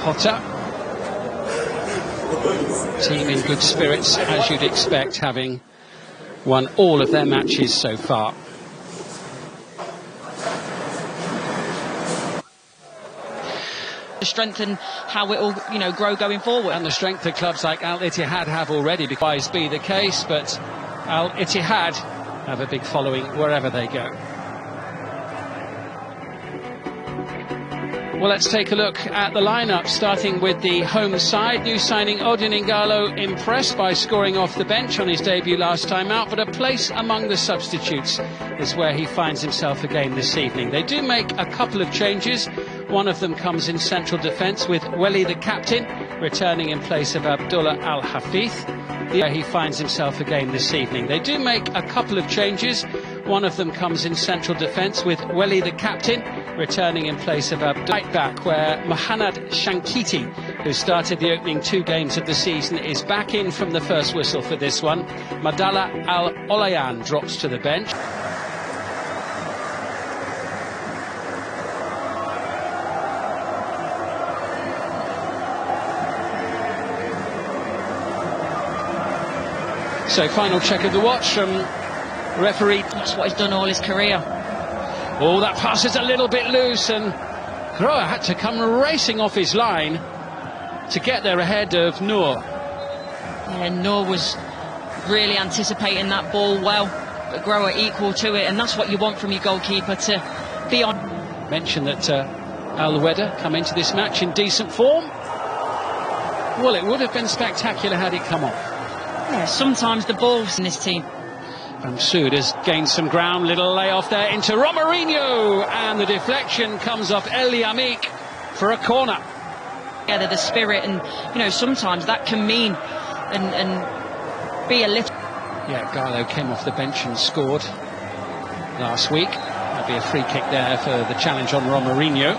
Jota. Team in good spirits, as you'd expect, having won all of their matches so far. The strength and how it will, grow going forward. And the strength that clubs like Al-Ittihad have already, because be the case, but Al-Ittihad have a big following wherever they go. Well, let's take a look at the lineup, starting with the home side. New signing Odion Ighalo impressed by scoring off the bench on his debut last time out, but a place among the substitutes is where he finds himself again this evening. They do make a couple of changes. One of them comes in central defence with Welly, the captain, returning in place of Abdullah Al-Hafith. Where he finds himself again this evening. They do make a couple of changes. One of them comes in central defence with Welly, the captain, returning in place of Abdullah. Right back, where Mohanad Shankiti, who started the opening 2 games of the season, is back in from the first whistle for this one. Madala Al-Olayan drops to the bench. So final check of the watch from referee. That's what he's done all his career. Oh, that pass is a little bit loose, and Groa had to come racing off his line to get there ahead of Noor. Yeah, Noor was really anticipating that ball well, but Groa equal to it, and that's what you want from your goalkeeper, to be on. Mention that Al-Wehda come into this match in decent form. Well, it would have been spectacular had it come off. Yeah, sometimes the balls in this team. Sood has gained some ground, little layoff there into Romarinho, and the deflection comes off El Yamik for a corner. Yeah, the spirit, and sometimes that can mean and be a little. Yeah, Ighalo came off the bench and scored last week. There'll be a free kick there for the challenge on Romarinho.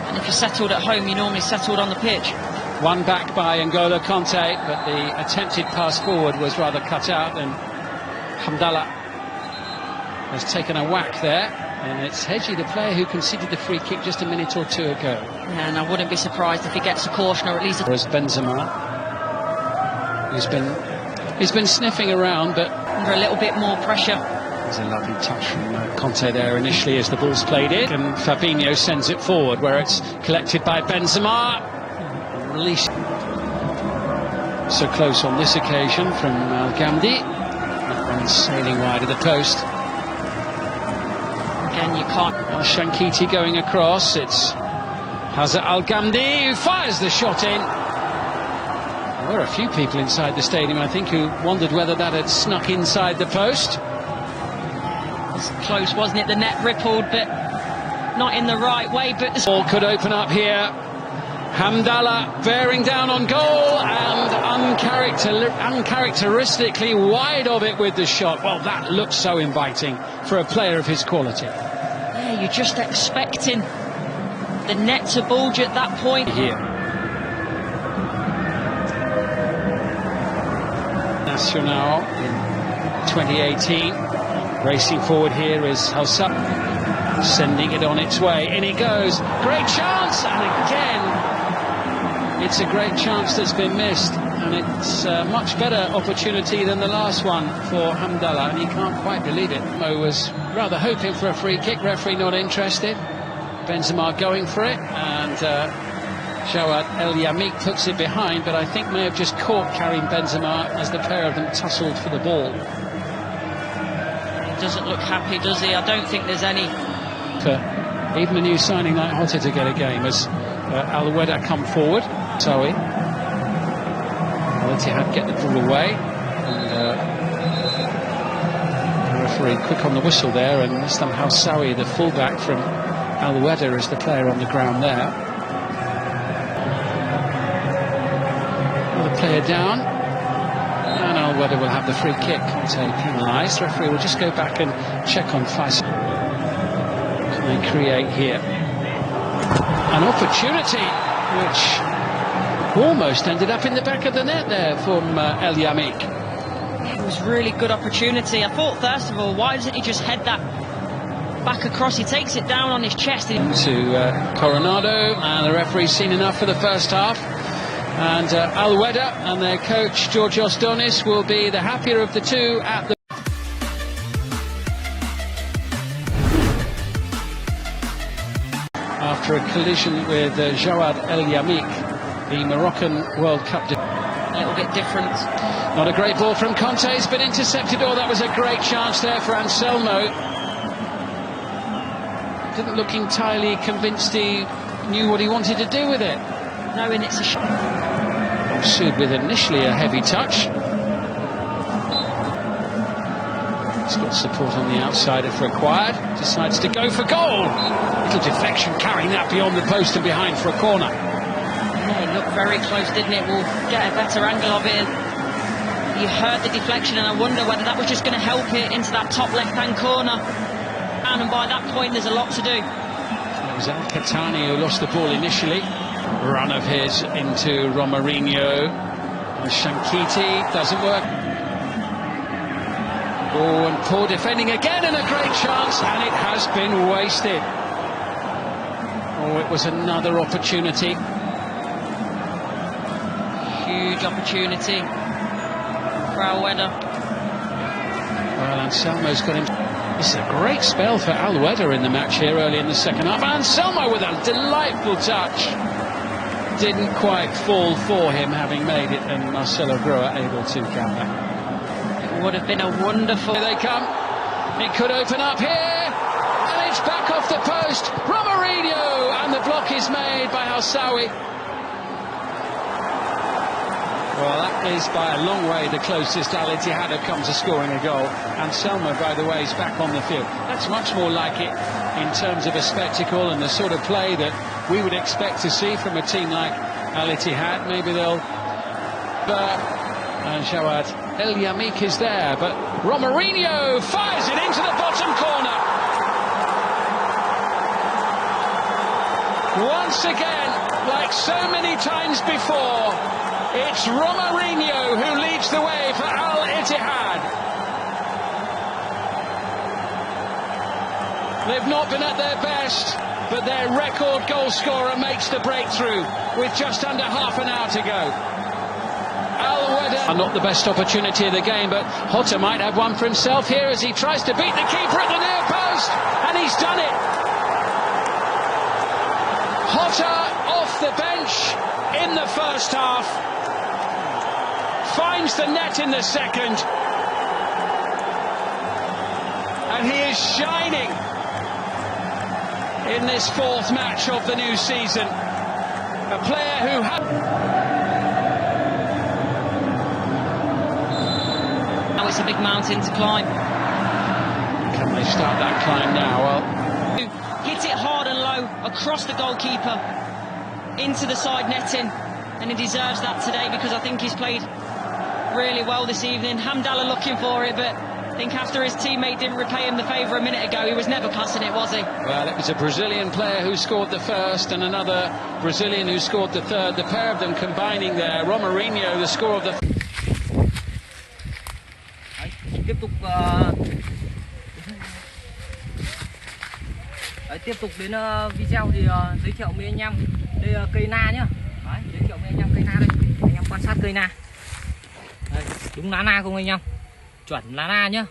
And if you're settled at home, you're normally settled on the pitch. One back by N'Golo Kanté, but the attempted pass forward was rather cut out, and Hamdallah has taken a whack there, and it's Hedgie, the player who conceded the free kick just a minute or 2 ago. Yeah, and I wouldn't be surprised if he gets a caution, or at least. Whereas Benzema, he's been sniffing around, but under a little bit more pressure. There's a lovely touch from Kanté there initially as the ball's played in, and Fabinho sends it forward, where it's collected by Benzema. Release. So close on this occasion from Al-Ghamdi. That one's sailing wide of the post. Again, you can't. Shankiti going across. It's Hazard Al-Ghamdi who fires the shot in. There were a few people inside the stadium, I think, who wondered whether that had snuck inside the post. It was close, wasn't it? The net rippled, but not in the right way. But the ball could open up here. Hamdallah bearing down on goal, and uncharacteristically wide of it with the shot. Well, that looks so inviting for a player of his quality. Yeah, you're just expecting the net to bulge at that point. Here. Nacional in 2018. Racing forward here is Hausa, sending it on its way. In it goes. Great chance, and again, it's a great chance that's been missed, and it's a much better opportunity than the last one for Hamdallah, and he can't quite believe it. Mo was rather hoping for a free kick, referee not interested. Benzema going for it, and Jawad El Yamik puts it behind, but I think may have just caught Karim Benzema as the pair of them tussled for the ball. He doesn't look happy, does he? I don't think there's any. For even a new signing like Jota to get a game, as Al-Wehda come forward. Sawi. Al-Ittihad get the ball away, and the referee quick on the whistle there, and somehow Sawi, the fullback from Al-Wehda, is the player on the ground there. Another player down, and Al-Wehda will have the free kick. Conte penalised. The referee will just go back and check on Faisal. What can they create here? An opportunity which almost ended up in the back of the net there from El Yamik. It was really good opportunity. I thought, first of all, why doesn't he just head that back across, he takes it down on his chest. To Coronado, and the referee's seen enough for the first half. And Al-Wehda and their coach Georgios Donis will be the happier of the two at the... After a collision with Jawad El Yamik, the Moroccan World Cup... A little bit different. Not a great ball from Conte, it's been intercepted. Oh, that was a great chance there for Anselmo. Didn't look entirely convinced he knew what he wanted to do with it. Knowing it's a shot. Pursued with initially a heavy touch. He's got support on the outside if required. Decides to go for goal. Little deflection, carrying that beyond the post and behind for a corner. Yeah, it looked very close, didn't it? We'll get a better angle of it. You heard the deflection, and I wonder whether that was just going to help it into that top left-hand corner. And by that point, there's a lot to do. It was Al-Khatani who lost the ball initially. Run of his into Romarinho. And Shankiti doesn't work. Oh, and poor defending again, and a great chance, and it has been wasted. Oh, it was another opportunity. Huge opportunity for Al-Wehda. Well, Anselmo's got him. This is a great spell for Al-Wehda in the match here early in the second half. Anselmo with a delightful touch. Didn't quite fall for him, having made it, and Marcelo Groa able to counter. It would have been a wonderful... Here they come. It could open up here, and it's back off the post. Romarinho, and the block is made by Housawi. Well, that is by a long way the closest Al-Ittihad have come to scoring a goal. Anselmo, by the way, is back on the field. That's much more like it in terms of a spectacle and the sort of play that we would expect to see from a team like Al-Ittihad. Maybe they'll... And Jawad El Yamik is there, but Romarinho fires it into the bottom corner. Once again, like so many times before, it's Romarinho who leads the way for Al-Ittihad. They've not been at their best, but their record goal scorer makes the breakthrough with just under half an hour to go. Al-Wehda, not the best opportunity of the game, but Jota might have one for himself here as he tries to beat the keeper at the near post, and he's done it. Jota off the bench in the first half, finds the net in the second, and he is shining in this fourth match of the new season. A player who had... Now it's a big mountain to climb. Can they start that climb now? Well, hit it hard and low across the goalkeeper into the side netting, and he deserves that today because I think he's played really well this evening. Hamdallah looking for it, but I think after his teammate didn't repay him the favour a minute ago, he was never passing it, was he? Well, it was a Brazilian player who scored the first and another Brazilian who scored the third. The pair of them combining there. Romarinho, the score of the... Tiếp tục đến video thì giới thiệu với anh em đây là cây na nhá. Đấy, giới thiệu với anh em cây na đây. Anh em quan sát cây na. Đây, đúng lá na không anh em? Chuẩn lá na nhá.